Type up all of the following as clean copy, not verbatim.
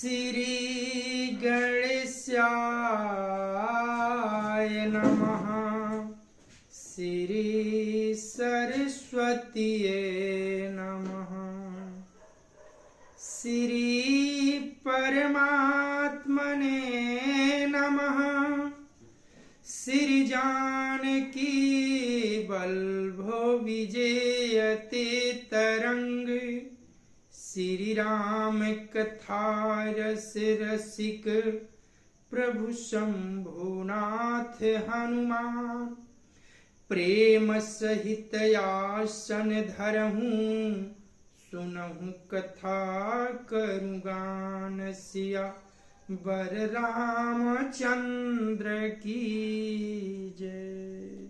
श्री गणेशाय नमः। श्री सरस्वतीये नमः। श्री परमात्मने नमः। श्री जानकी वल्लभो विजयते तरंग। श्री राम कथा रस रसिक प्रभु शंभुनाथ हनुमान। प्रेम सहित आसन धरहूँ सुनहु कथा करूँ गान। सिया वर रामचंद्र की जय।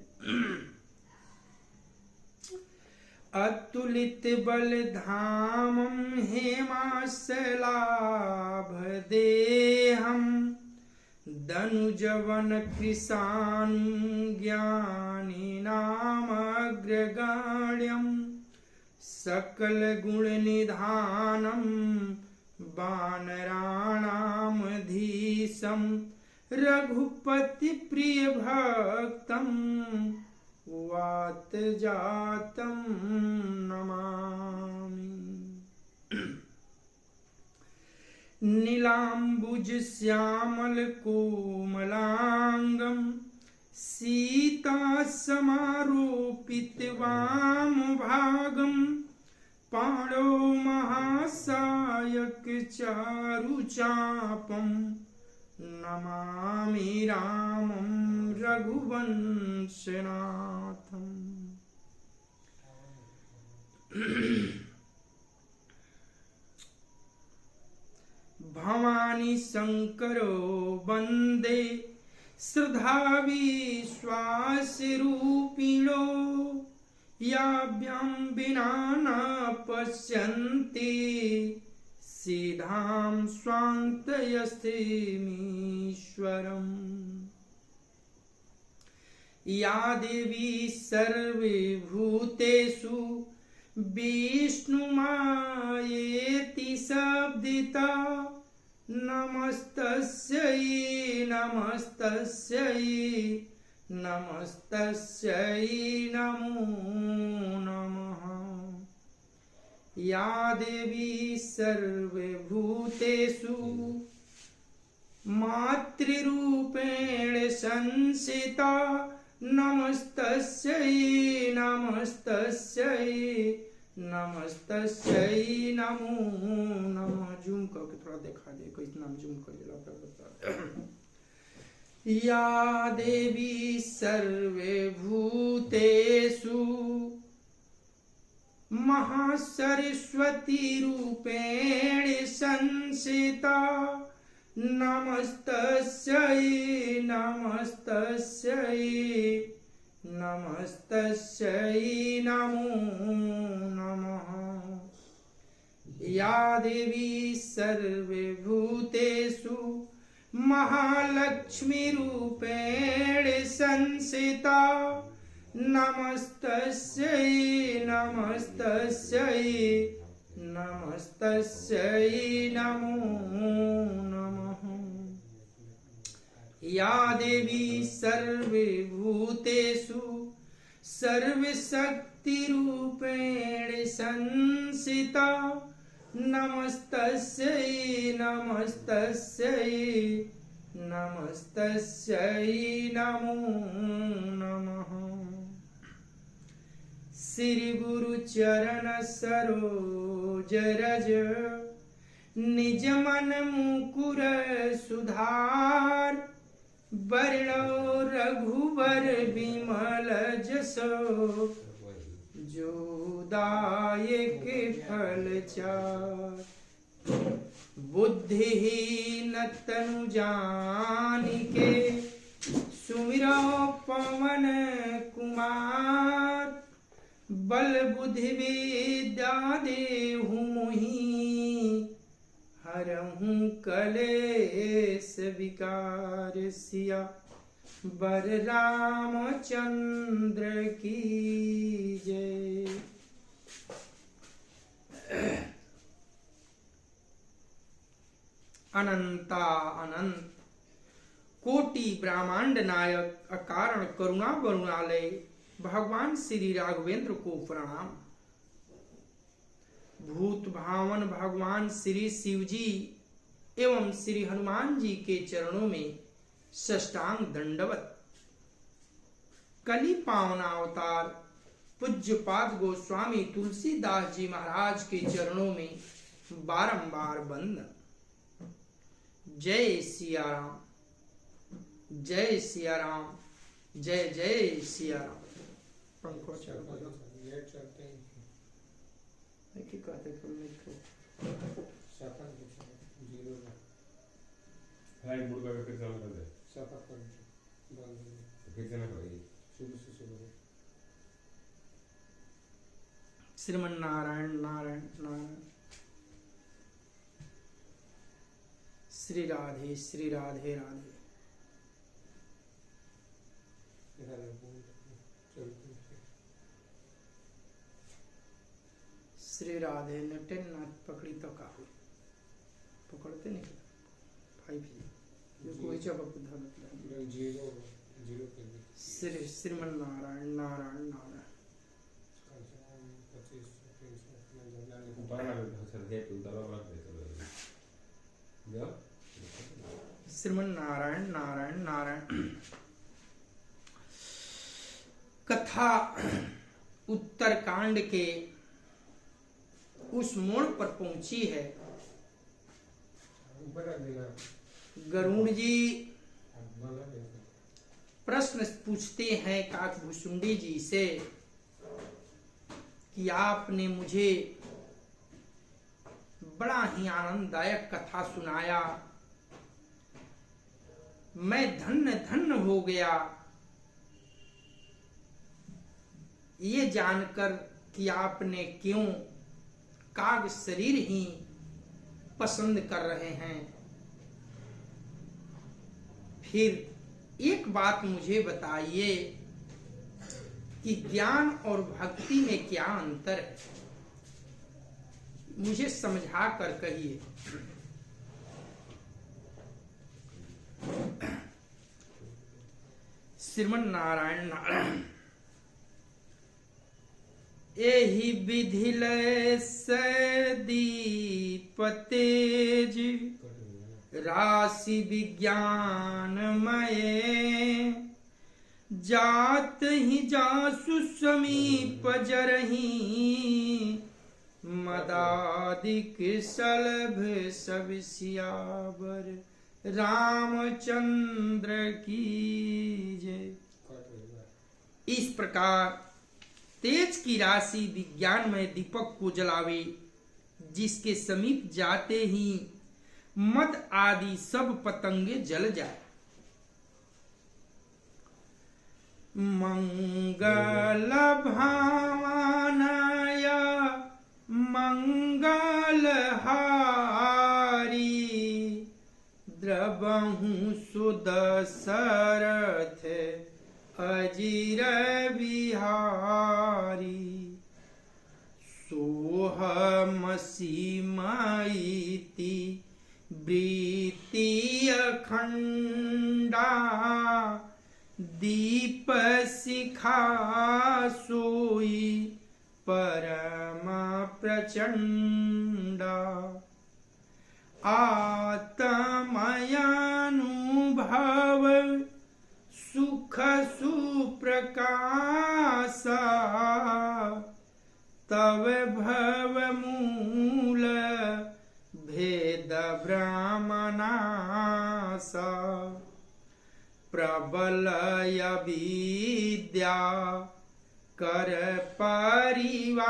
अतुलित बल धामं हेमासलाभ देहं। दनुजवन कृशानं ज्ञानिनामग्रगण्यं। सकल गुण निधानं वानराणामधीशं। रघुपति प्रिय भक्तं वात जातं नमामि। नीलाम्बुज श्यामल कोमलांगं। सीता समारोपित वाम भागं। पाणौ महासायक चारु चापं। नमामि रामं रघुवंशनाथम्। भवानी शंकरो वंदे श्रद्धा विश्वास रूपिणो। याभ्यां विना न पश्यन्ति सीधां स्वान्तयस्मिश्वरम्। या देवी सर्वभूतेषु विष्णुमायेति शब्दिता। नमस्तस्यै नमस्तस्यै नमस्तस्यै नमो नमः। या देवी सर्वभूतेषु मातृरूपेण संस्थिता। नमस्तस्यै नमस्तस्यै नमस्तस्यै नमो नमः। जूम करके थोड़ा दिखा दे, कितना जूम कर दिला। या देवी सर्वभूतेषु महासरस्वती रूपेण संस्थिता। नमस्तस्यै नमस्तस्यै नमस्तस्यै नमो नमः। या देवी सर्वभूतेषु महालक्ष्मी रूपेण संस्थिता। नमस्तस्यै नमस्तस्यै नमस्तस्यै नमो नमः। या देवी सर्वभूतेषु सर्वशक्तिरूपेण संस्थिता। नमस्तस्यै नमस्तस्यै नमस्तस्यै नमो नमः। श्री गुरु चरण सरोज रज। निज मन मुकुर सुधार। वर्णो रघुवर विमल जसो। जो दायक फल चार। बुद्धिहीन तनु जानिके। सुमिरो पवन कुमार। बल बुद्धि विद्या देहु मोहि। हरहूँ कलेश विकार। सिया वर रामचंद्र की जय। अनंता अनंत कोटि ब्रह्मांड नायक अकारण करुणा वरुणालय भगवान श्री राघवेंद्र को प्रणाम। भूत भावन भगवान श्री शिव जी एवं श्री हनुमान जी के चरणों में साष्टांग दंडवत। कली पावना अवतार पूज्यपाद गोस्वामी तुलसीदास जी महाराज के चरणों में बारंबार बंदन। जय सिया राम, जय सिया राम, जय जय सिया राम। पंखो चलो की कहते तुम लिखो सफर जीरो फ्लाइट मोड का फिर चालू कर दे। सफर कर बंद फिर से ना करो शुरू से शुरू। श्रीमन नारायण नारायण नारायण। श्री राधे श्री राधे राधे। श्री राधे नटे नाथ पकड़ी तो का हुई पकड़ते नहीं 5G ये कोई जगह पे धरत जीरो जीरो कर दी। श्री श्रीमन नारायण नारायण नारायण। 25 300 ऊपर ना सर दे तो दबा रख दे चलो जा। श्रीमन नारायण नारायण नारायण। कथा उत्तरकांड के उस मोड़ पर पहुंची है। गरुड़ जी प्रश्न पूछते हैं काकभूषुंडी जी से कि आपने मुझे बड़ा ही आनंददायक कथा सुनाया, मैं धन्य धन्य हो गया ये जानकर कि आपने क्यों काग शरीर ही पसंद कर रहे हैं। फिर एक बात मुझे बताइए कि ज्ञान और भक्ति में क्या अंतर है, मुझे समझा कर कहिए। श्रीमन नारायण नारायण। एहि विधि लय दीप तेज राशि विज्ञानमय जात ही जासु समीप जरही मदादिक सलभ सब सियावर रामचंद्र की जय। इस प्रकार तेज की राशि विज्ञानमय दीपक को जलावे, जिसके समीप जाते ही मद आदि सब पतंगे जल जाए। मंगल भावनाय मंगल हारी द्रवहु सुदशरथ अजिर बिहारी सोहमसी माइति वृत्ति अखंडा दीप शिखा सोई परम प्रचंडा आत्मयानुभव सुख सुप्रकाशा तव भव मूल भेद ब्राह्मणासा प्रबलय विद्या कर परिवारा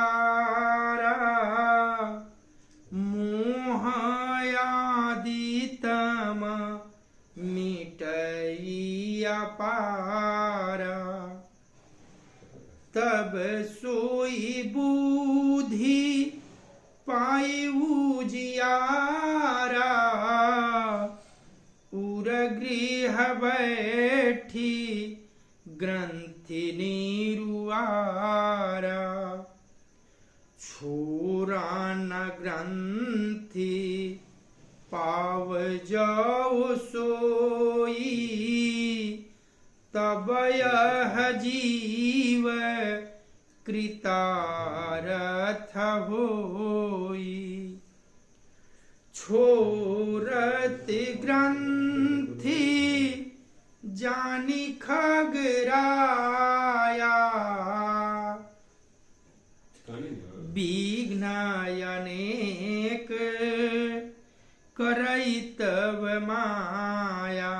मोहयादितम मिटैया पारा तब सोई बुद्धि पाई उजियारा उर गृह बैठी ग्रंथि निरुआरा छोरा न ग्रंथि पाव जो सोई तब यह जीव कृतार्थ होई। छोरत ग्रंथि जानि खगराया, विघ्न अनेक करई तब माया।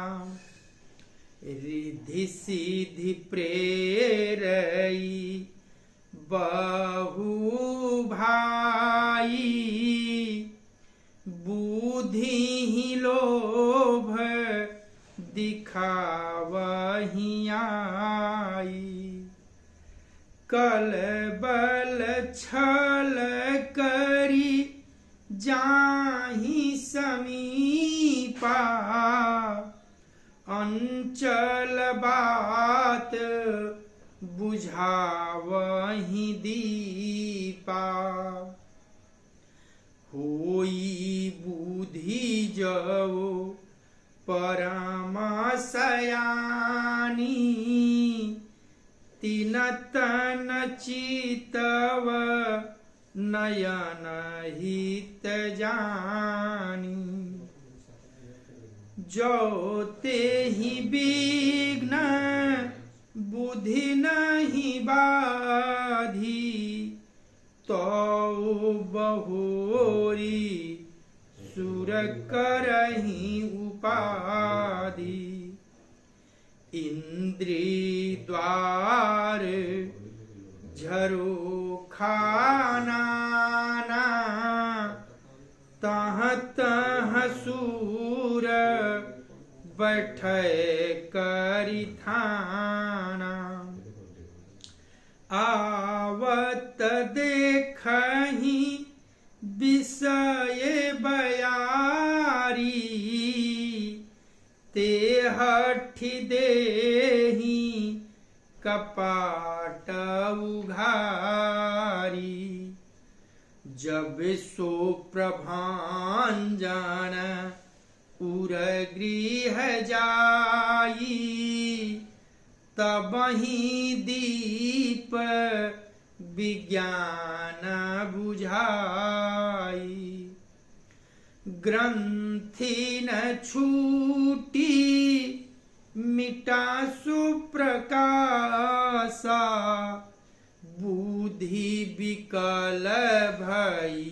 रिद्धि सिद्धि प्रेरई बहु भाई, बुद्धि ही लोभ दिखावही आई। कल बल छल करी जाहि समीपा, अंचल बात बुझावहि दीपा। होई बुद्धि जो परम सयानी, तीन तन चितव नयन हित जानी। जो ते ही विघ्न बुद्धि नहीं बाधी, तो बहोरी सुर करही उपाधि। इंद्री द्वार झरोखा नाना, तह तह सूर बैठे करि थाना। आवत देखहि विषय बयारी, ते हठि देहि कपाट उघारी। जब सो प्रभांजन उर गृह जाई, तबहि दीप विज्ञान बुझाई। ग्रंथि न छूटी मिटा सुप्रकाशा, बुद्धि विकल भई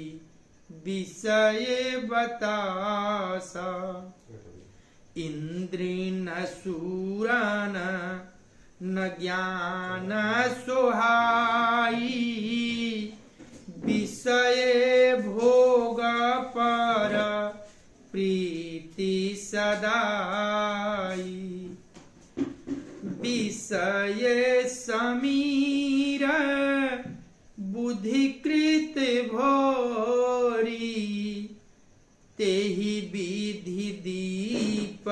विषय बतासा। इंद्री न सूरन न ज्ञान सोहाई, विषय भोग पर प्रीति सदाई। विषय समीर बुद्धिकृत भोरी, तेहि विधि दीप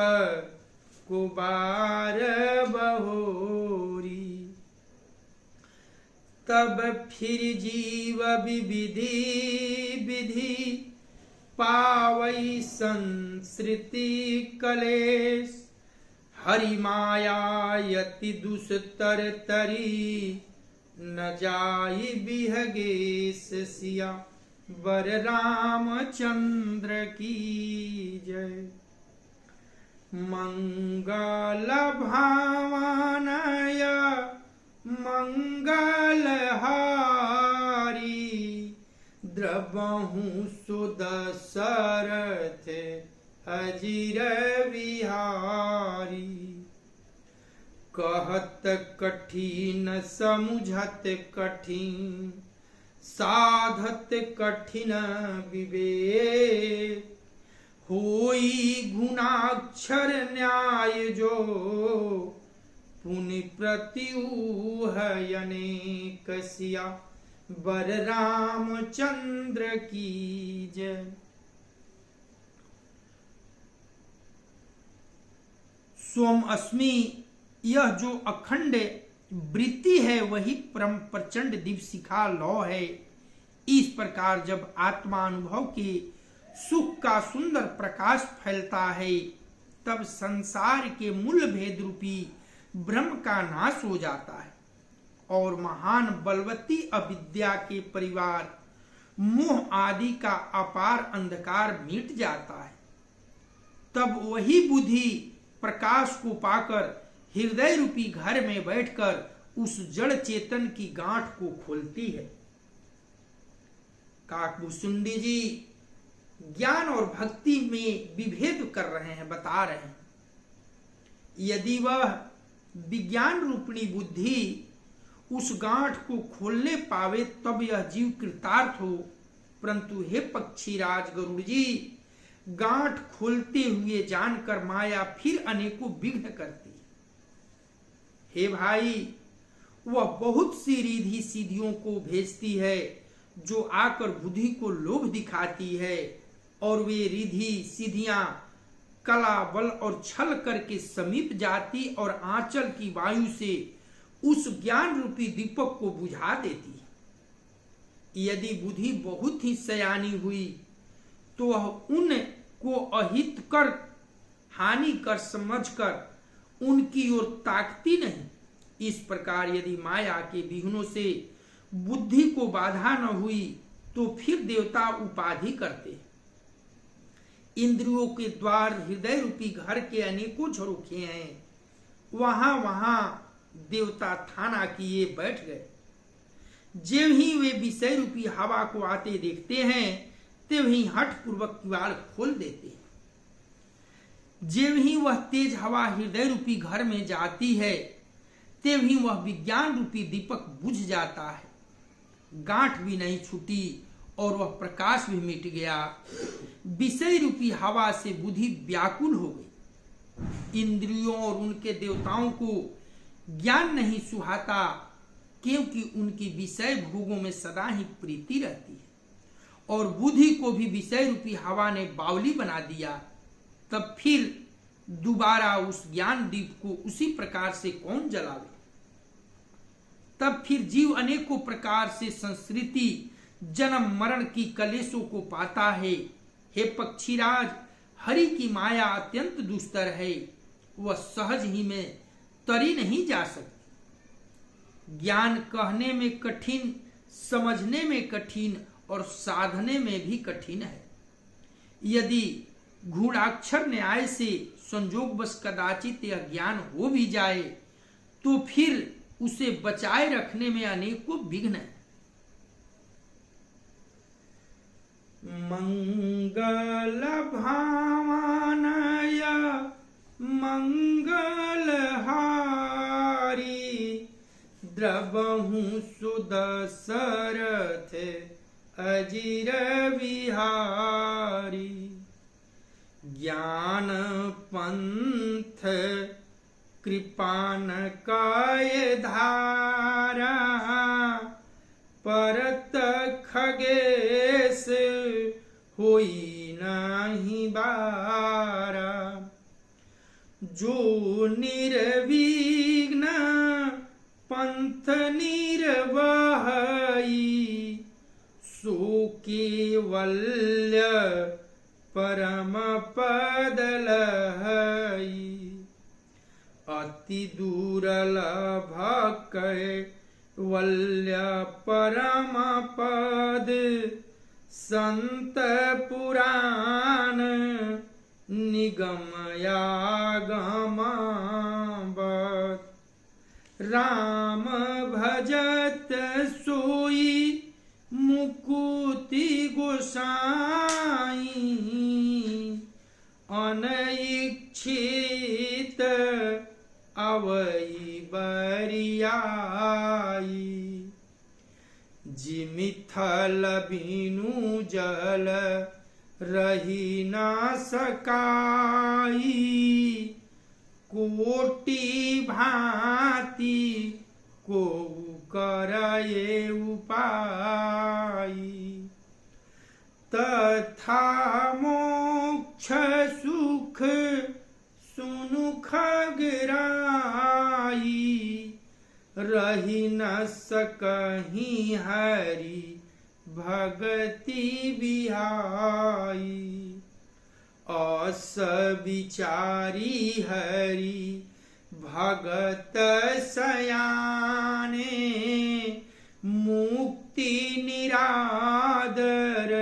कुबार बहोरी। तब फिर जीव विविधि विधि, पावई संसृति कलेश। हरि माया यति दुष्तर तरी, न जाई बिहगेश सिया। वर रामचंद्र की जय। मंगल भावनय मंगलहारी, द्रवहु सुदशरथ अजिर विहारी। कहत कठिन समुझत कठिन, साधत कठिन विवेक। होई गुणाक्षर न्याय जो, पुनि प्रत्यूह अनेक सिया। वर रामचंद्र की जय। सोम अस्मि, यह जो अखंड वृत्ति है वही परम प्रचंड दिव्य शिखा लौ है। इस प्रकार जब आत्मा अनुभव के सुख का सुंदर प्रकाश फैलता है, तब संसार के मूल भेद रूपी ब्रह्म का नाश हो जाता है और महान बलवती अविद्या के परिवार मोह आदि का अपार अंधकार मिट जाता है। तब वही बुद्धि प्रकाश को पाकर हृदय रूपी घर में बैठकर उस जड़ चेतन की गांठ को खोलती है। काकभूषुंडी जी ज्ञान और भक्ति में विभेद कर रहे हैं, बता रहे हैं। यदि वह विज्ञान रूपणी बुद्धि उस गांठ को खोलने पावे तब यह जीव कृतार्थ हो, परंतु हे पक्षीराज गरुड़ जी, गांठ खोलते हुए जानकर माया फिर अनेकों विघ्न करती है। हे भाई, वह बहुत सी रिधि सीधियों को भेजती है जो आकर बुद्धि को लोभ दिखाती है, और वे रिधि सीधियां कला बल और छल करके समीप जाती और आंचल की वायु से उस ज्ञान रूपी दीपक को बुझा देती है। यदि बुद्धि बहुत ही सयानी हुई तो वह उन को अहित कर हानि कर समझकर उनकी ओर ताकती नहीं। इस प्रकार यदि माया के विघ्नों से बुद्धि को बाधा न हुई तो फिर देवता उपाधि करते। इंद्रियों के द्वार हृदय रूपी घर के अनेकों झरोखे हैं, वहां वहां देवता थाना किए बैठ गए। जब ही वे विषय रूपी हवा को आते देखते हैं तब ही हठ पूर्वक किवाड़ खोल देते हैं। जब ही वह तेज हवा हृदय रूपी घर में जाती है तब ही वह विज्ञान रूपी दीपक बुझ जाता है। गांठ भी नहीं छूटी और वह प्रकाश भी मिट गया। विषय रूपी हवा से बुद्धि व्याकुल हो गई। इंद्रियों और उनके देवताओं को ज्ञान नहीं सुहाता, क्योंकि उनकी विषय भोगों में सदा ही प्रीति रहती है, और बुद्धि को भी विषय रूपी हवा ने बावली बना दिया। तब फिर दोबारा उस ज्ञान दीप को उसी प्रकार से कौन जलावे। तब फिर जीव अनेकों प्रकार से संस्कृति जन्म मरण की कलेशों को पाता है। हे पक्षीराज, हरि की माया अत्यंत दुस्तर है, वह सहज ही में तरी नहीं जा सकती। ज्ञान कहने में कठिन, समझने में कठिन और साधने में भी कठिन है। यदि गूढ़ाक्षर न्याय से संजोगवश कदाचित यह ज्ञान हो भी जाए तो फिर उसे बचाए रखने में अनेकों विघ्न है। मंगल भावनय मंगलहारी द्रवहु सुदशरथ अजिर विहारी ज्ञान पंथ कृपान काय धारा परत खगेश होई नहीं बारा जो निर्विघ्न पंथ निर्वहई सो केवल्य परम पद लहई अति दुर्लभ कैवल्य परम पद संत पुराण निगमयागम राम भजत सोई मुकुति गोसाई अनइच्छित अवई बरियाई जिमिथल बिनु जल रही न सकाई कोटि भांति को करये उपाई तथा मोक्ष सुख सुनु खगराई रही न सकहीं हरि भगति बिहाई। अस विचारी हरि भगत सयाने, मुक्ति निरादर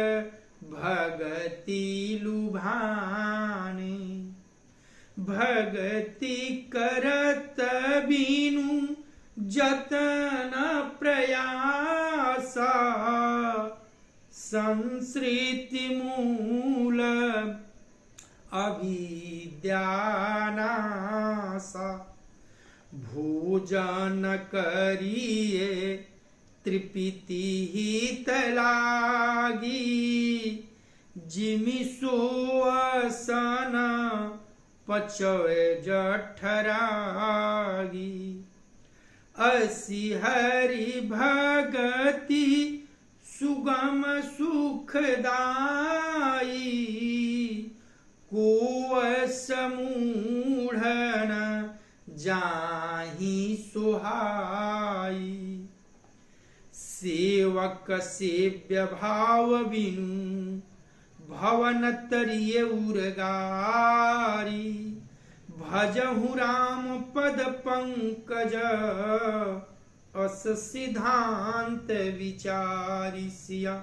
भगति लुभाने। भगति करत बिनु जतन प्रयासा, संसृति मूल अविद्यानासा। भोजन करिए तृप्ति हित लागी, जिमि सोअसन पचवे जठरागी। असी हरि भगति सुगम सुखदाई, को समूढ़न जाहि सुहाई। सेवक सेव्य भाव बिनु भवन तरिये उर्गारी। भजहु राम पद पंकज अस सिद्धांत विचारी। सिया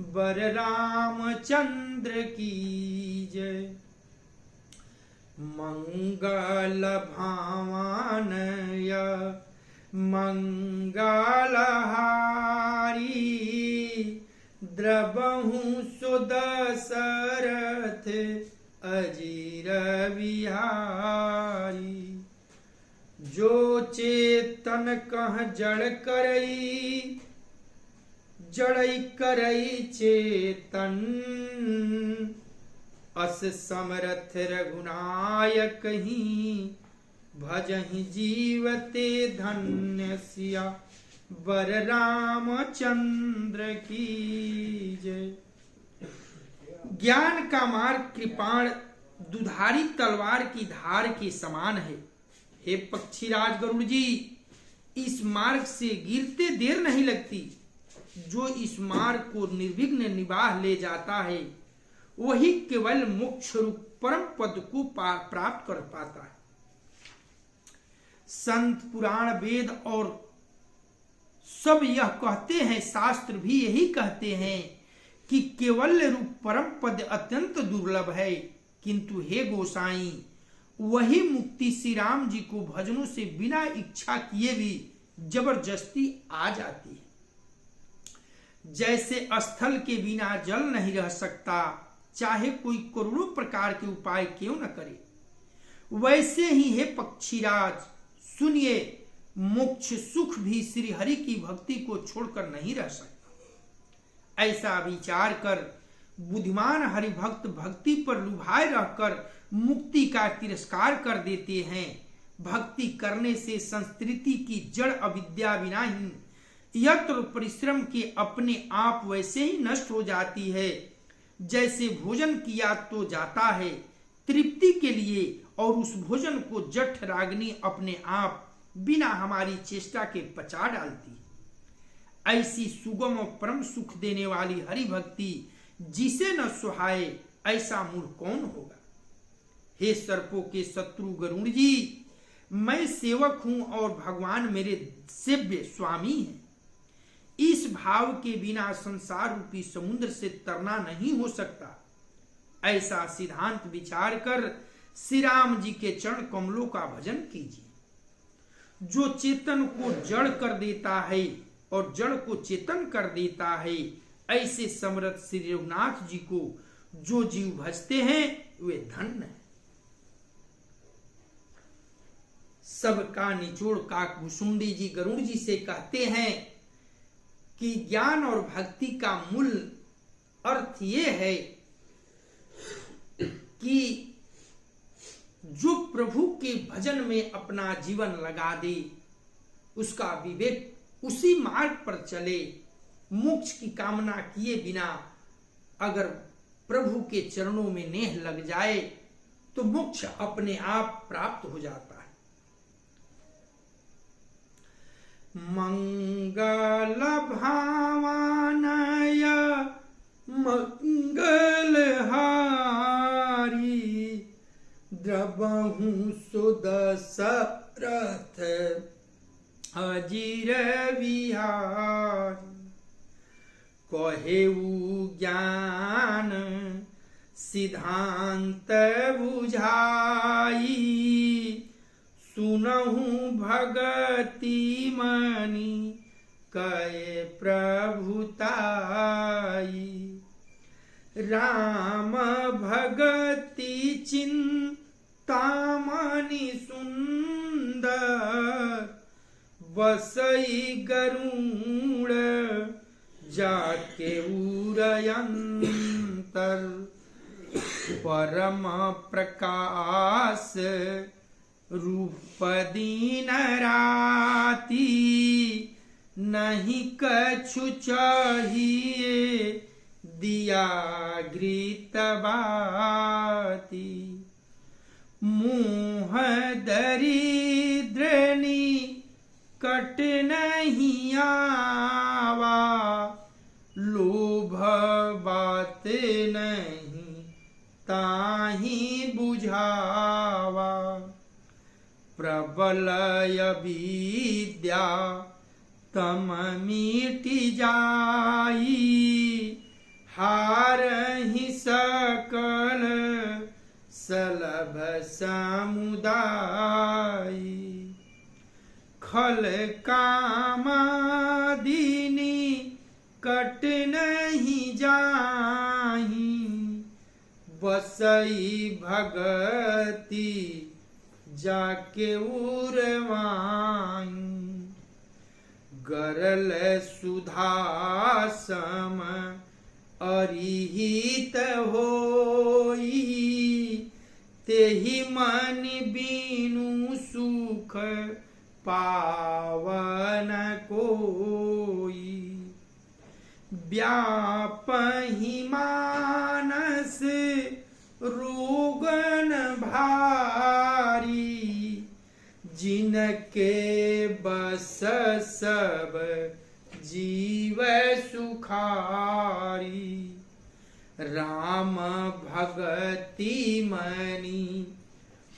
बर रामचंद्र की जय। मंगल भावानय मंगलहारी, द्रबहु सुदशरथ अजीर विहारी। जो चेतन कह जड़ करई, जड़ई करई चेतन। अस समरथ रघुनायक ही, भजहि जीवते धन्य। सिया बर रामचंद्र की जय। ज्ञान का मार्ग कृपाण दुधारी तलवार की धार के समान है। हे पक्षीराज गरुड़ जी, इस मार्ग से गिरते देर नहीं लगती। जो इस मार्ग को निर्विघ्न निबाह ले जाता है, वही केवल मोक्ष रूप परम पद को प्राप्त कर पाता है। संत पुराण वेद और सब यह कहते हैं, शास्त्र भी यही कहते हैं कि केवल रूप परम पद अत्यंत दुर्लभ है। किंतु हे गोसाई, वही मुक्ति श्री राम जी को भजनों से बिना इच्छा किए भी जबरदस्ती आ जाती है। जैसे स्थल के बिना जल नहीं रह सकता, चाहे कोई करोड़ों प्रकार के उपाय क्यों न करे, वैसे ही हे पक्षीराज सुनिए, मोक्ष सुख भी श्री हरि की भक्ति को छोड़कर नहीं रह सकता। ऐसा विचार कर बुद्धिमान हरिभक्त भक्ति पर लुभाए रहकर मुक्ति का तिरस्कार कर देते हैं। भक्ति करने से संस्कृति की जड़ अविद्या विनाहीन यत्र परिश्रम के अपने आप वैसे ही नष्ट हो जाती है, जैसे भोजन किया तो जाता है तृप्ति के लिए, और उस भोजन को जठ रागनी अपने आप बिना हमारी चेष्टा के पचा डालती। ऐसी सुगम और परम सुख देने वाली हरि भक्ति जिसे न सुहाए, ऐसा मूर्ख कौन होगा। हे सर्पों के शत्रु गरुड़ जी, मैं सेवक हूं और भगवान मेरे सेव्य स्वामी हैं। इस भाव के बिना संसार रूपी समुद्र से तरना नहीं हो सकता। ऐसा सिद्धांत विचार कर श्री राम जी के चरण कमलों का भजन कीजिए। जो चेतन को जड़ कर देता है और जड़ को चेतन कर देता है, ऐसे समर्थ श्री रघुनाथ जी को जो जीव भजते हैं वे धन्य हैं। सबका निचोड़ काकभूषुंडी जी गरुड़ जी से कहते हैं कि ज्ञान और भक्ति का मूल अर्थ ये है कि जो प्रभु के भजन में अपना जीवन लगा दे, उसका विवेक उसी मार्ग पर चले। मोक्ष की कामना किए बिना अगर प्रभु के चरणों में नेह लग जाए तो मोक्ष अपने आप प्राप्त हो जाता है। मंगल भावनय मंगल हारी द्रवहु सुदशरथ अजीर विहारी कहेऊ ज्ञान सिद्धांत बुझाई सुनहु भगति मणि कहे प्रभुताई राम भगति चिंतामणि सुंदर बसई गरुड़ जाके उरयंतर परम प्रकाश रूप दिन राती नहीं कछु चाहिए दिया घृत बाती मुँह दरिद्रनी कट नहीं आवा लोभ बात नहीं ताही बुझावा प्रबल विद्या तम मिटि जाई हारहि सकल सलभ समुदायी खल कामादिनी कट नहीं जाही बसई भगति जाके उरवाई गरल सुधा सम अरिहित होई तेहि मन बीनु सुख पावन कोई व्यापहि मानस रोगन भारी जिनके बस सब जीव सुखारी राम भगति मणि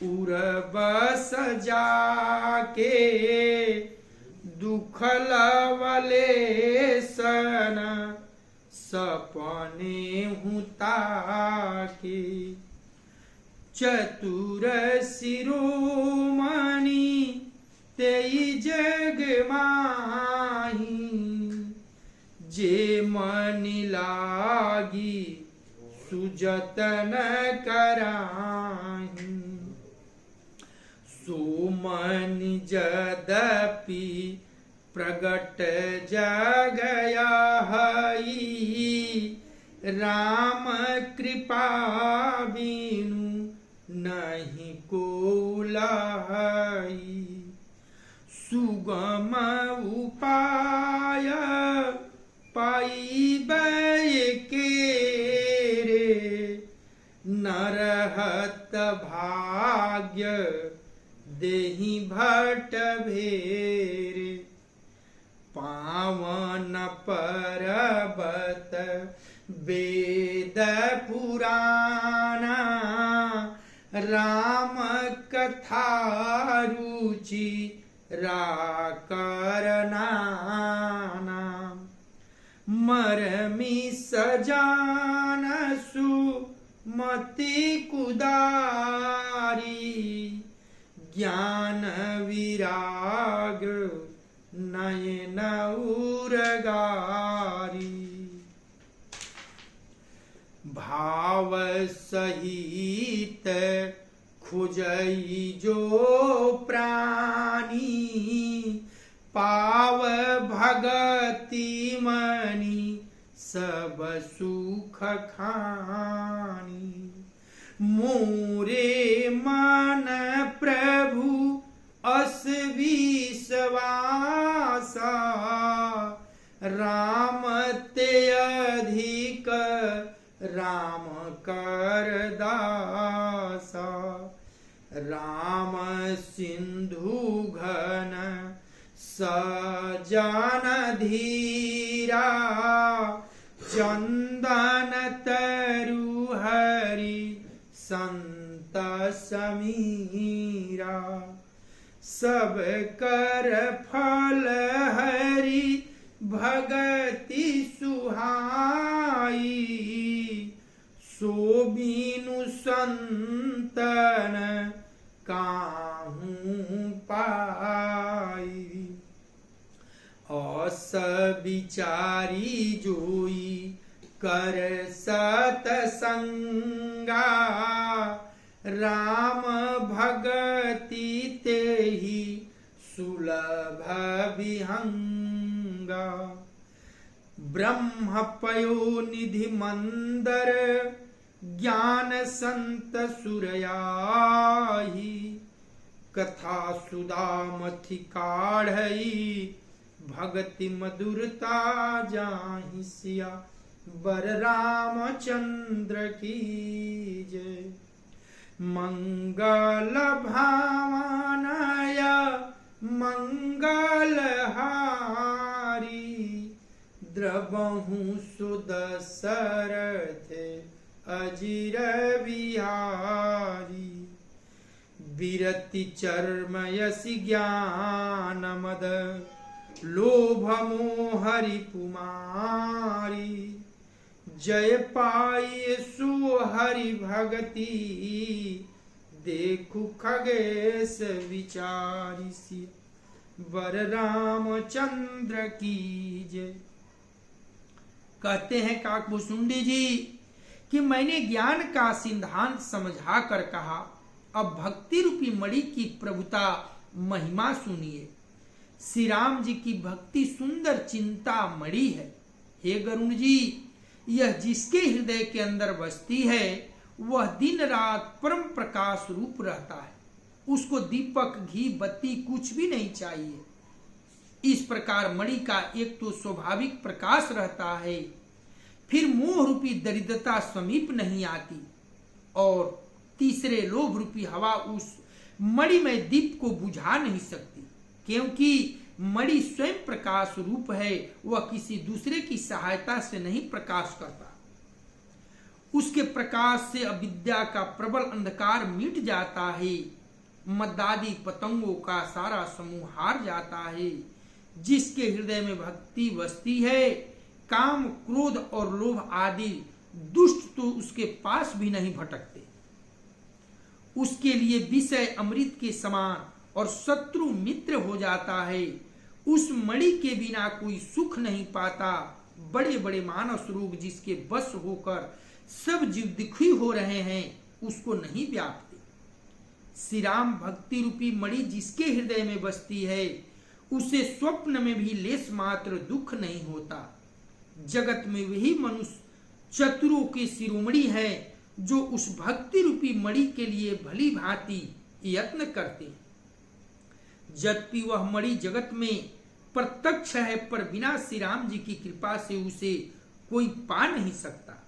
उर्बस जाके दुख लवले सन सपने हुता के चतुर शिरोमणि तेई जग माही जे मनि लागी सुजतन कराही सो मनि जदपि प्रगट जगया हई राम कृपा बिनु नहीं को लहई सुगम उपाय पाइबै के रे नरहत भाग्य देहि भट भेरे पावन पर्वत वेद पुराना राम कथा रुचि राकरनाना मरमी सजानसु मति कुदारी ज्ञान विराग नयन उरगारी भाव सहित खुजई जो प्राणी पाव भगति मणि सब सुख खानी मोरे मन प्रभु अस विश्वासा राम ते अधिक राम कर दासा राम सिंधु घन सजन धीरा चंदन तरु हरि संत समीरा। सब कर फल हरि भगति सुहाई, सो बीनु संतन काहू पाई। औस विचारी जोई कर सतसंगा, राम भगति तेहि सुलभ विहंगा। ब्रह्म पयो निधि मंदर ज्ञान संत सुरयाही, कथा सुधा मथि काढ़ई भगति मधुरता जाहि सिया। बर रामचंद्र की जय। मंगल भावनय मंगल हारी, द्रवहु सुदशरथ अजिर बिहारी। विरति चर्म यसी ज्ञान मद, लोभ मोह रिपुमारी। जय पाए सो हरि भगति, देखु खगेश विचारी सी। वर रामचंद्र की जय। कहते हैं काकभूषुंडी जी कि मैंने ज्ञान का सिद्धांत समझा कर कहा, अब भक्ति रूपी मणि की प्रभुता महिमा सुनिए। श्री राम जी की भक्ति सुंदर चिंता मणि है। हे गरुण जी, यह जिसके हृदय के अंदर बसती है वह दिन रात परम प्रकाश रूप रहता है, उसको दीपक घी बत्ती कुछ भी नहीं चाहिए। इस प्रकार मणि का एक तो स्वाभाविक प्रकाश रहता है, फिर मोह रूपी दरिद्रता समीप नहीं आती, और तीसरे लोभ रूपी हवा उस मणि में दीप को बुझा नहीं सकती, क्योंकि मणि स्वयं प्रकाश रूप है, वह किसी दूसरे की सहायता से नहीं प्रकाश करता। उसके प्रकाश से अविद्या का प्रबल अंधकार मिट जाता है, मदादी पतंगों का सारा समूह हार जाता है। जिसके हृदय में भक्ति बसती है, काम क्रोध और लोभ आदि दुष्ट तो उसके पास भी नहीं भटकते। उसके लिए विषय अमृत के समान और शत्रु मित्र हो जाता है। उस मणि के बिना कोई सुख नहीं पाता। बड़े बड़े मानस रोग जिसके बस होकर सब जीव दुखी हो रहे हैं, उसको नहीं व्यापते। श्री राम भक्ति रूपी मणि जिसके हृदय में बसती है, उसे स्वप्न में भी लेस मात्र दुख नहीं होता। जगत में वही मनुष्य चतुरों के शिरोमणि है, जो उस भक्ति रूपी मणि के लिए भली भांति यत्न करते हैं। जबकि वह मणि जगत में प्रत्यक्ष है, पर बिना श्री राम जी की कृपा से उसे कोई पा नहीं सकता।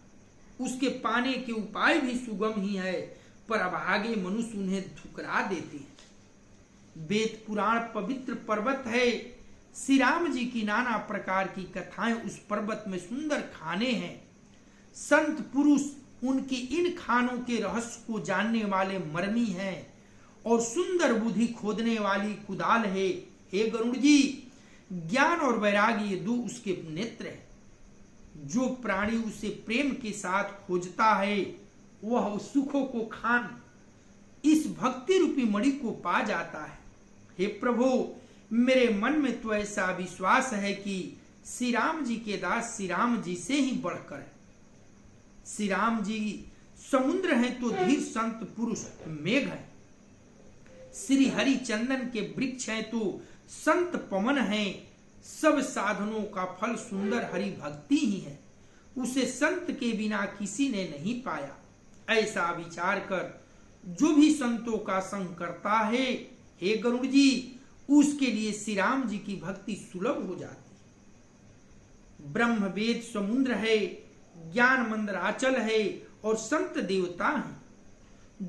उसके पाने के उपाय भी सुगम ही है, पर अभागे मनुष्य उन्हें ठुकरा देते हैं। वेद पुराण पवित्र पर्वत है। श्री राम जी की नाना प्रकार की कथाएं उस पर्वत में सुंदर खाने हैं। संत पुरुष उनकी इन खानों के रहस्य को जानने वाले मर्मी हैं, और सुंदर बुद्धि खोदने वाली कुदाल है। हे गरुड़ जी, ज्ञान और वैराग्य ये दो उसके नेत्र हैं। जो प्राणी उसे प्रेम के साथ खोजता है, वह सुखों को खान इस भक्ति रूपी मणि को पा जाता है। हे प्रभु, मेरे मन में तो ऐसा विश्वास है कि श्री राम जी के दास श्री राम जी से ही बढ़कर है। श्री राम जी समुद्र हैं तो धीर संत पुरुष मेघ है। श्री हरि चंदन के वृक्ष हैं तो संत पवन हैं। सब साधनों का फल सुंदर हरि भक्ति ही है। उसे संत के बिना किसी ने नहीं पाया। ऐसा विचार कर जो भी संतों का संग करता है, हे गरुड़ जी, उसके लिए श्री राम जी की भक्ति सुलभ हो जाती है। ब्रह्म वेद समुद्र है, ज्ञान मंदराचल है, और संत देवता हैं।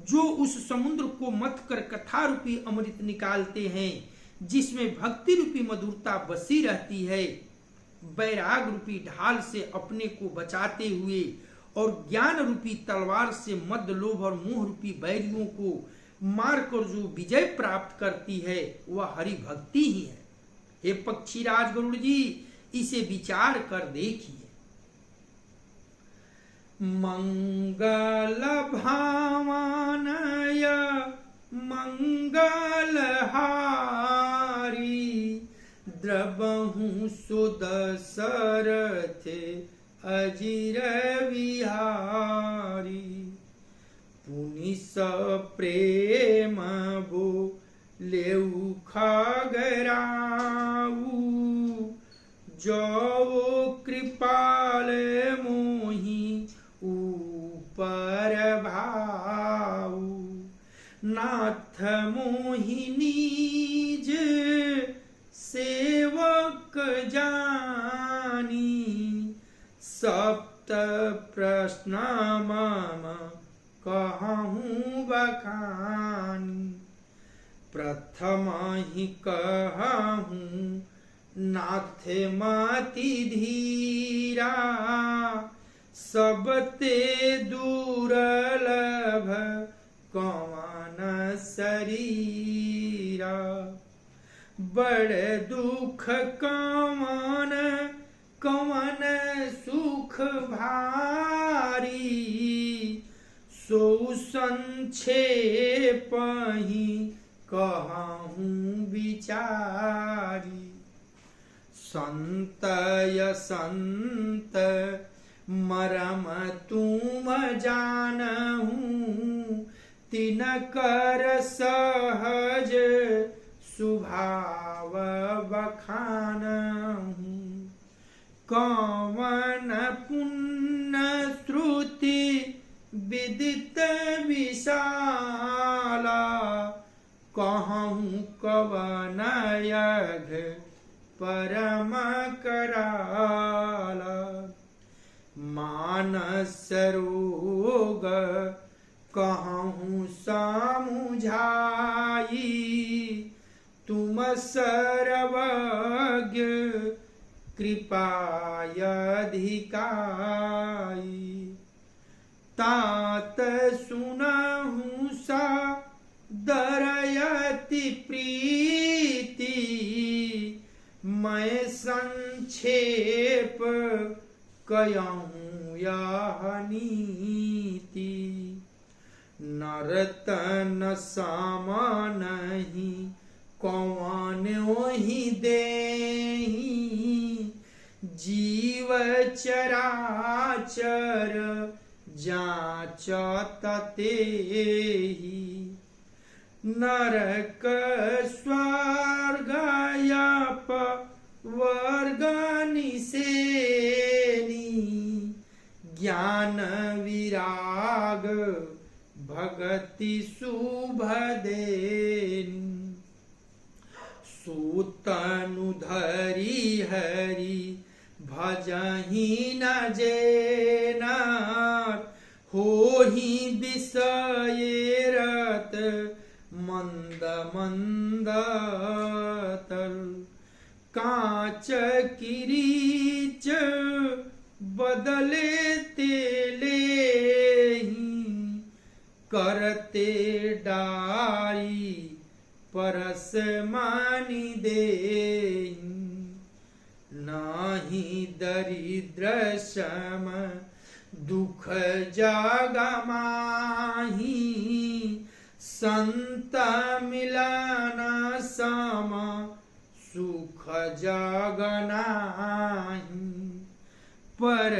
जो उस समुद्र को मथ कर कथा रूपी अमृत निकालते हैं, जिसमें भक्ति रूपी मधुरता बसी रहती है, वैराग रूपी ढाल से अपने को बचाते हुए और ज्ञान रूपी तलवार से मद, लोभ और मोह रूपी बैरियों को मारकर जो विजय प्राप्त करती है वह हरि भक्ति ही है। हे पक्षीराज गरुड़ जी, इसे विचार कर देखिए। मंगल भावनय मंगल हारी, द्रबहु सुदशरथ अजिर विहारी। पुनि प्रेम बो लेउ खगराऊ, जो कृपाल मोहि ऊपर भाऊ। नाथ मोहि निज सेवक जानी, सप्त प्रश्न मम कहूँ बखानी। प्रथम ही कहूँ नाथ मति धीरा, सबते दुर्लभ कवन शरीरा। बड़ दुख कवन कवन सुख भारी, सो संक्षेप ही कहूँ विचारी। संतय संत मरम तुम जानहूँ, तिनकर सहज स्वभाव बखानहूँ। कवन पुण्य श्रुति विदित विशाला, कहूँ कवन यज्ञ परम कराला। मानस रोग कहूँ समुझाई, तुम सर्वज्ञ कृपायधिकाई। तात सुनहु सा दरयति प्रीति, मैं संक्षेप कयहूँ यह नीति। नरतन सम नहीं कौन ही देही, जीव चराचर जांचत तेहि। नरक स्वर्ग यप वर्ग निसेनी, ज्ञान विराग भगति शुभ देनी। सूतनु धरि हरि भजहि न जेना, होहि विषय रत मंद मंद तर। कांच किरीच बदले तेलेहि, करते डारी परस मानि देहि। नाही दरिद्र सम दुख जग माही, संत मिलन सम सुख जग नाही। पर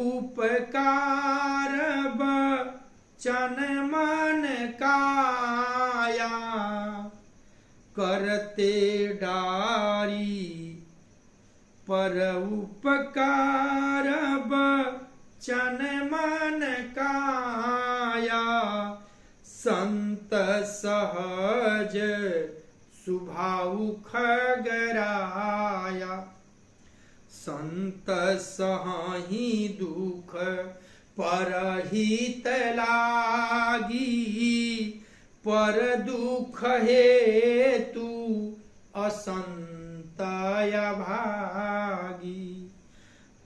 उपकार बचन मन काया, करते डारी पर उपकार बचन मन काया। संत सहज सुभाव खगराया, संत सहि दुख परहित लागी। पर दुख हेतु असंतया भागी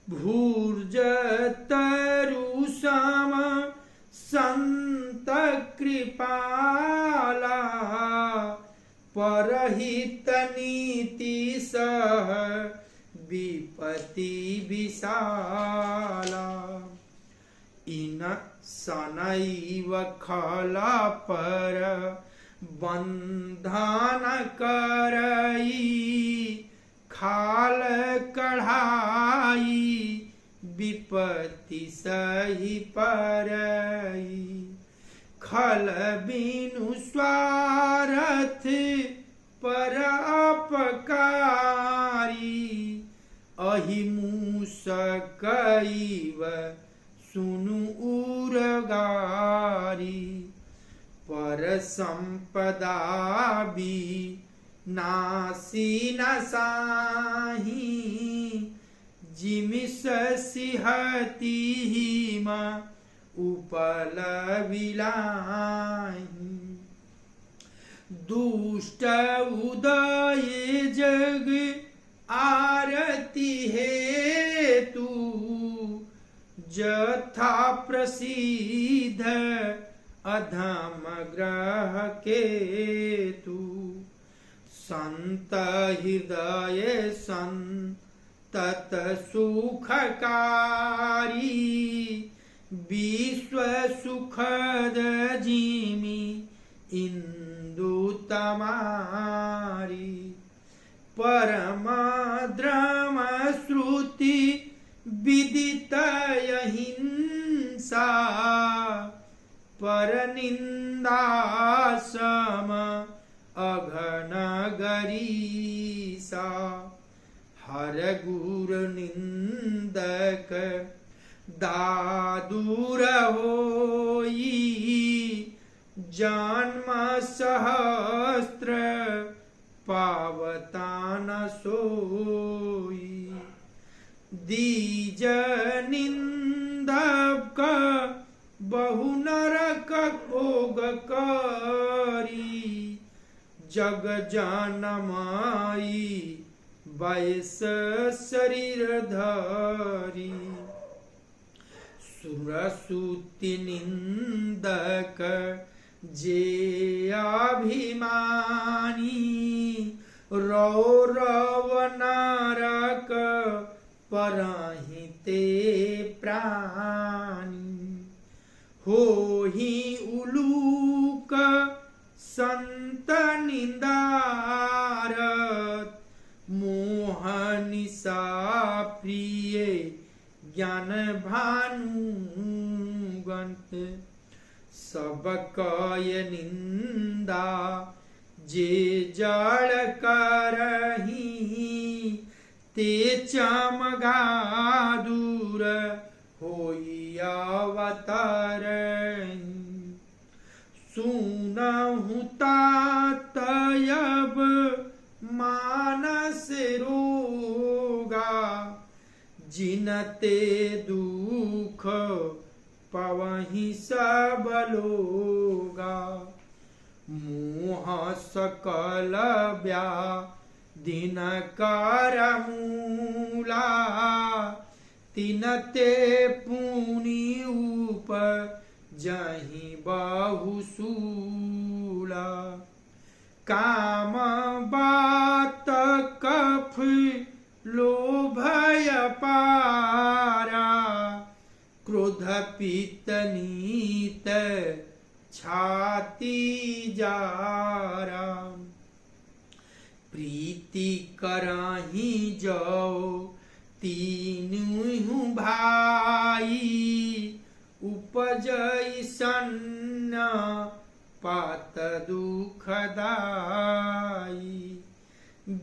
भूर्जतरुसम संत कृपाला परहित नीति सह विपति विशाला इन सनैव खल पर बंधन करई खाल कढ़ाई विपत्ति सही परई खल बिनु स्वार्थ पर अपकारी अहिमूसकैव सुनु उरगारी पर संपदा नासी नसाही जिमिस सिहती हिमा उपल विलाही दुष्ट उदय जग आरती हेतु जथा प्रसिद्ध अधम ग्रह केतु संत हृदय संतत सुखकारी विश्व सुखद जिमि इंदु तमारी परम द्रम श्रुति विदित अहिंसा पर निंदा सम अघन गरीसा हर गुर निंदक दादुर होई जन्म सहस्त्र पावतान सोई दीज निंदक बहु नरक भोग करी जग जनमाई वैस शरीर धरी सुरसुति निंदक जे अभिमानी रौरव नरक परहिते प्राणी होहि उलूक संत निंदारत मोह निशा प्रिय ज्ञान भानुगंत सब कय निंदा जे जड़ करही ते चमगा दूर होई अवतरणी सुनहु तातयब मानस रोगा जिनते दुख पवहि सब लोगा मोह सकल दिन कर मूला तिनते पुनि उप जहि बहुसूला काम बात कफ लोभय पारा क्रोध पित्त नीत छाती जारा प्रीति करहि जो तीनू भाई उपजई सन्न पात दुखदाई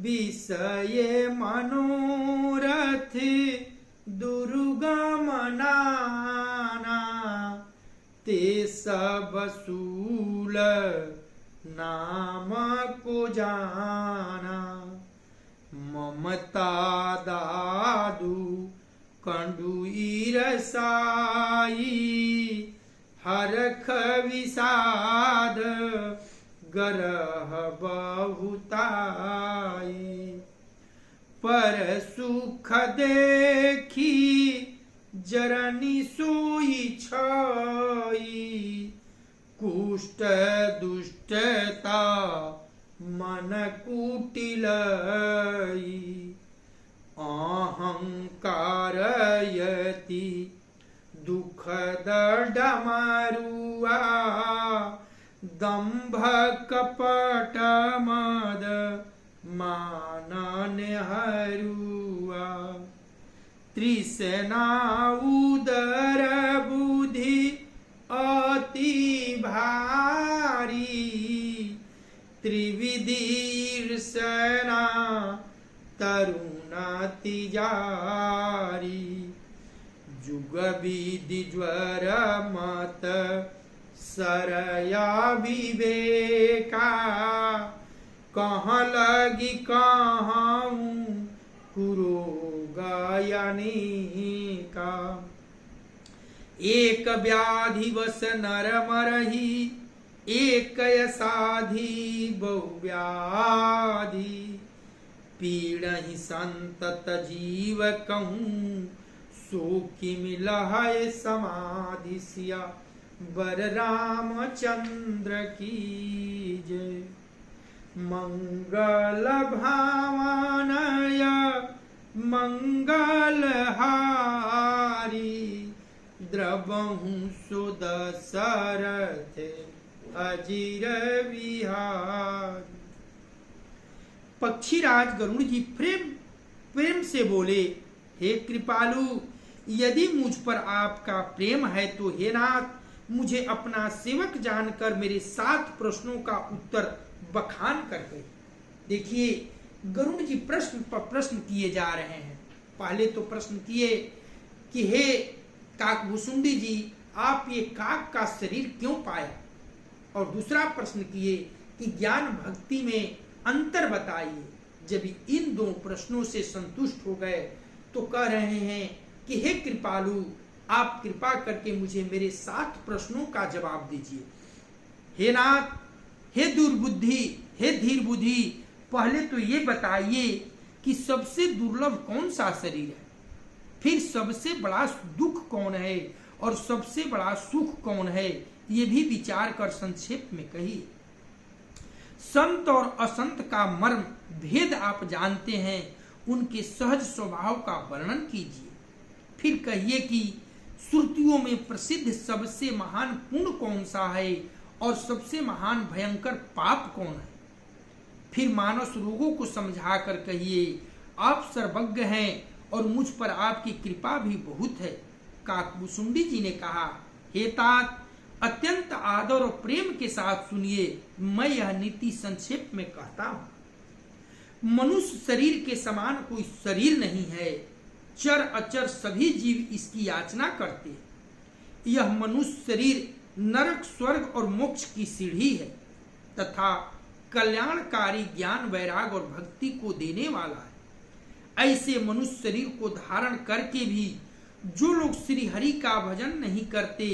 विषय मनोरथ दुर्गम नाना ते सब सूल नाम को जाना ममता दादू कंडू ईरसाई हरख विषाद गरह बहुताई दुख देखी जरनी सोई छाई, कुष्ठ दुष्टता मन कुटिलई, अहंकारयति दुख डमरुआ, दंभ कपट मद मानन हरुआ, तृष्णा उदर बुद्धि अति भारी, त्रिविधि ईर्षणा तरुणाति जारी, जुग विधि ज्वर मत सरया विवेका, कहाँ लगी कहाँ कुरो गायनिका, एक व्याधि वस नर मरही, एक साधी बहुव्याधि, पीड़हि संतत जीव कहूँ, सो कि मिलहै समाधि सिया बर रामचंद्र की जय। मंगल भावनय मंगलहारी, द्रवहु सुद सरथ अजीर विहार। पक्षीराज गरुड़ जी प्रेम से बोले, हे कृपालु, यदि मुझ पर आपका प्रेम है तो हे नाथ, मुझे अपना सेवक जानकर मेरे 7 प्रश्नों का उत्तर बखान कर गए। देखिए गरुड़ जी प्रश्न पर प्रश्न किए जा रहे हैं। पहले तो प्रश्न किए कि हे काकभुसुंडी जी, आप ये काक का शरीर क्यों पाया, और दूसरा प्रश्न किए कि ज्ञान भक्ति में अंतर बताइए। जब इन 2 प्रश्नों से संतुष्ट हो गए तो कह रहे हैं कि हे कृपालु, आप कृपा करके मुझे मेरे 7 प्रश्नों का जवाब दीजिए। हे नाथ, हे दुर्बुद्धि, हे धीर बुद्धि, पहले तो ये बताइए कि सबसे दुर्लभ कौन सा शरीर है, फिर सबसे बड़ा दुख कौन है और सबसे बड़ा सुख कौन है, ये भी विचार कर संक्षेप में कहिए। संत और असंत का मर्म भेद आप जानते हैं, उनके सहज स्वभाव का वर्णन कीजिए। फिर कहिए कि श्रुतियों में प्रसिद्ध सबसे महान पुण्य कौन सा है और सबसे महान भयंकर पाप कौन है। फिर मानस रोगों को समझाकर कहिए, आप सर्वज्ञ हैं और मुझ पर आपकी कृपा भी बहुत है। काकभुसुंडी जी ने कहा, हे तात, अत्यंत आदर और प्रेम के साथ सुनिए, मैं यह नीति संक्षेप में कहता हूँ। मनुष्य शरीर के समान कोई शरीर नहीं है, चर अचर सभी जीव इसकी याचना करते हैं। यह मनुष्य शरीर नरक, स्वर्ग और मोक्ष की सीढ़ी है तथा कल्याणकारी ज्ञान, वैराग और भक्ति को देने वाला है। ऐसे मनुष्य शरीर को धारण करके भी जो लोग श्री हरि का भजन नहीं करते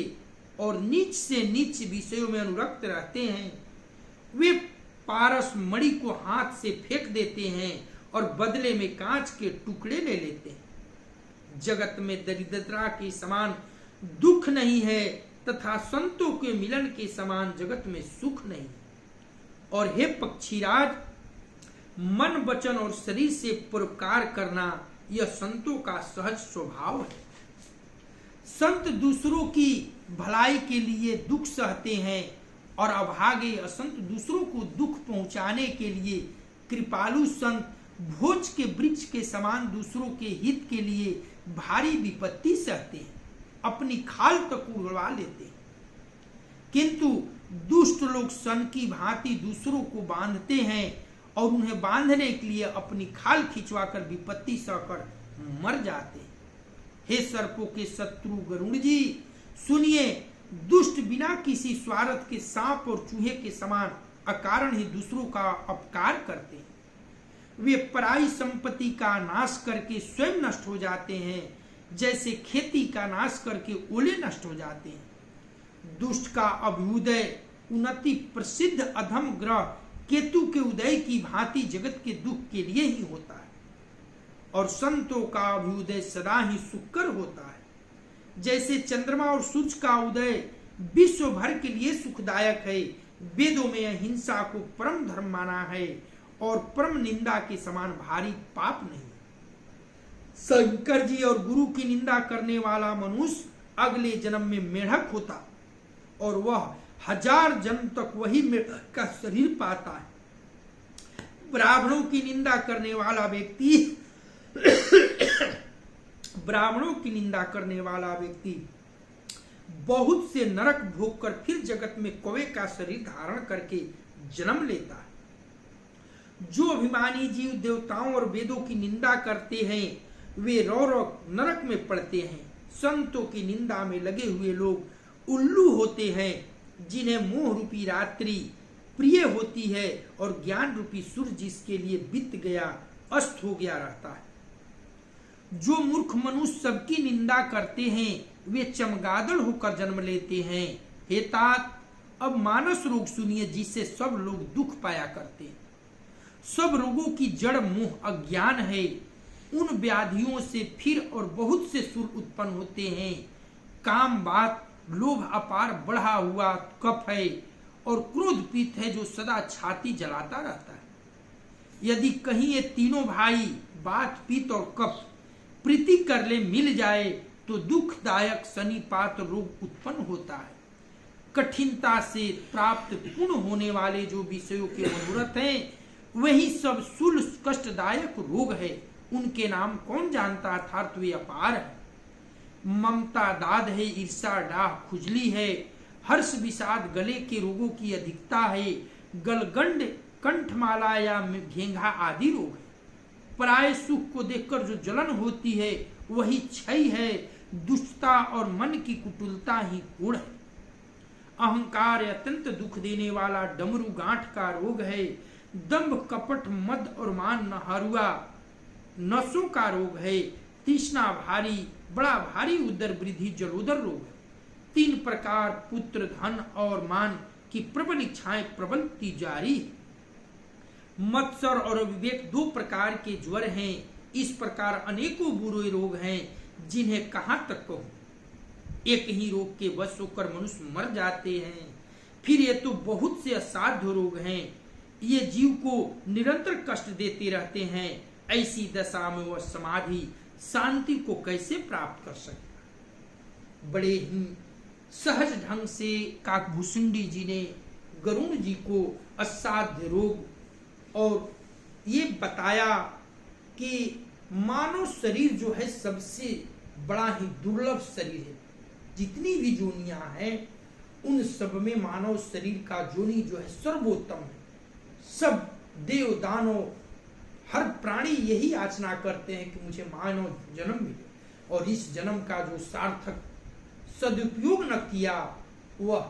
और नीच से नीच विषयों में अनुरक्त रहते हैं, वे पारस मणि को हाथ से फेंक देते हैं और बदले में कांच के टुकड़े ले लेते हैं। जगत में दरिद्रता के समान दुख नहीं है तथा संतों के मिलन के समान जगत में सुख नहीं। और हे पक्षीराज, मन, वचन और शरीर से परोपकार करना यह संतों का सहज स्वभाव है। संत दूसरों की भलाई के लिए दुख सहते हैं और अभागे असंत दूसरों को दुख पहुंचाने के लिए कृपालु संत भोज के वृक्ष के समान दूसरों के हित के लिए भारी विपत्ति सहते हैं, अपनी खाल तक उड़वा लेते हैं। किंतु दुष्ट लोग सन की भांति दूसरों को बांधते हैं और उन्हें बांधने के लिए अपनी खाल खिंचवाकर विपत्ति सहकर मर जाते हैं। हे सर्पों के शत्रु गरुड़ जी, सुनिए, दुष्ट बिना किसी स्वार्थ के सांप और चूहे के समान अकारण ही दूसरों का अपकार करते हैं। वे पराई संपत्ति का नाश करके स्वयं नष्ट हो जाते हैं, जैसे खेती का नाश करके ओले नष्ट हो जाते हैं। दुष्ट का अभ्युदय उन्नति प्रसिद्ध अधम ग्रह केतु के उदय की भांति जगत के दुख के लिए ही होता है। और संतों का अभ्युदय सदा ही सुखकर होता है। जैसे चंद्रमा और सूर्य का उदय विश्व भर के लिए सुखदायक है, वेदों में अहिंसा को परम धर्म माना है और परम निंदा के समान भारी पाप नहीं। शंकर जी और गुरु की निंदा करने वाला मनुष्य अगले जन्म में मेढक होता और वह 1000 जन्म तक वही मेढक का शरीर पाता है। ब्राह्मणों की निंदा करने वाला व्यक्ति बहुत से नरक भोग कर फिर जगत में कौवे का शरीर धारण करके जन्म लेता है। जो अभिमानी जीव देवताओं और वेदों की निंदा करते हैं वे रौरव नरक में पड़ते हैं। संतों की निंदा में लगे हुए लोग उल्लू होते हैं, जिन्हें मोह रूपी रात्रि प्रिय होती है और ज्ञान रूपी सूर्य जिसके लिए बीत गया अस्त हो गया रहता है। जो मूर्ख मनुष्य सबकी निंदा करते हैं वे चमगादड़ होकर जन्म लेते हैं। हे तात, अब मानस रोग सुनिए जिससे सब लोग दुख पाया करते हैं। सब रोगों की जड़ मोह अज्ञान है। उन व्याधियों से फिर और बहुत से सुर उत्पन्न होते हैं। काम बात, लोभ अपार बढ़ा हुआ कफ है और क्रोध पीत है जो सदा छाती जलाता रहता है। यदि कहीं ये तीनों भाई बात पित्त और कफ प्रीति कर ले मिल जाए तो दुखदायक शनिपात रोग उत्पन्न होता है। कठिनता से प्राप्त पूर्ण होने वाले जो विषयों के मनोरथ हैं वही सब शूल कष्टदायक रोग है। उनके नाम कौन जानता, अर्थात वे अपार है। ममता दाद है, ईर्षा डाह खुजली है, हर्ष विषाद गले के रोगों की अधिकता है, गलगंड कंठमाला या घेंघा आदि रोग है। पराय सुख को देखकर जो जलन होती है वही क्षय है। दुष्टता और मन की कुटिलता ही गुण है। अहंकार अत्यंत दुख देने वाला डमरू गांठ का रोग है। दंभ कपट मद और मान नहारुआ नसों का रोग है। तृष्णा भारी, बड़ा भारी उदर वृद्धि जलोदर रोग है। 3 प्रकार पुत्र धन और मान की प्रबल इच्छाएं प्रबलती जारी है। मत्सर और विवेक 2 प्रकार के ज्वर हैं। इस प्रकार अनेकों बुरे रोग हैं जिन्हें कहां तक कहूं। एक ही रोग के वश होकर मनुष्य मर जाते हैं। फिर ये तो बहुत से असाध्य रोग हैं। ये जीव को निरंतर कष्ट देते रहते हैं। ऐसी दशा में वह समाधि शांति को कैसे प्राप्त कर सकेगा। बड़े ही सहज ढंग से काकभूषुंडी जी ने गरुण जी को असाध्य रोग और ये बताया कि मानव शरीर जो है सबसे बड़ा ही दुर्लभ शरीर है। जितनी भी जोनियां हैं उन सब में मानव शरीर का जोनी जो है सर्वोत्तम है। सब देव दानव हर प्राणी यही याचना करते हैं कि मुझे मानव जन्म मिले और इस जन्म का जो सार्थक सदुपयोग न किया वह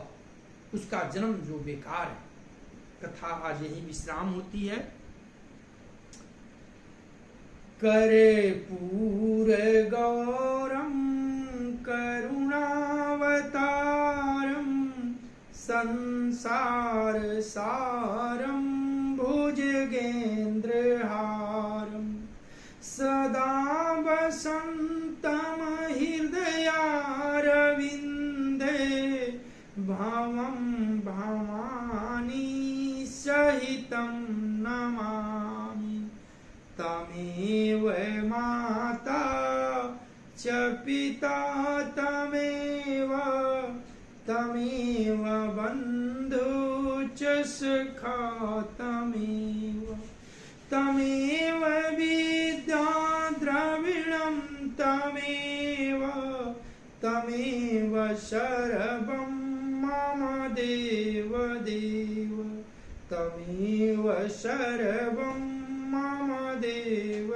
उसका जन्म जो बेकार है। कथा आज यही विश्राम होती है। करे पूर गौरम करुणावतारम संसार सारम भुजगेन्द्रहारम सदा वसंतम हृदयारविंदे भवम भवानी सहितं नमामि तमेव माता च पिता तमेव बन्धु च सखा तमेव विद्या द्रविणं तमेव सर्वं मम देव तमेव सर्वं मम देव।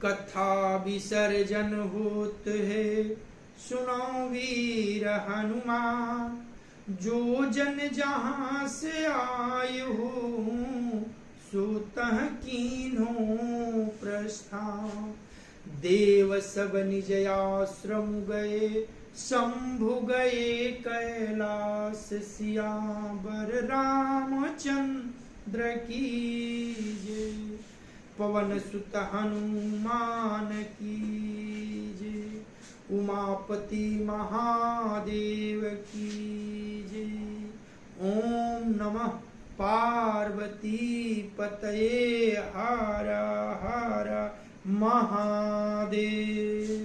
कथा विसर्जन होत है सुनो वीर हनुमान, जो जन जहाँ से आए हो सो तह कीन्हो प्रस्थान। देव सब निज आश्रम गए शंभु गए कैलाश, सियावर रामचंद्र की जय। पवन सुत हनुमान की जय। उमापति महादेव की जय। ओम नमः पार्वती पतये हर हर महादेव।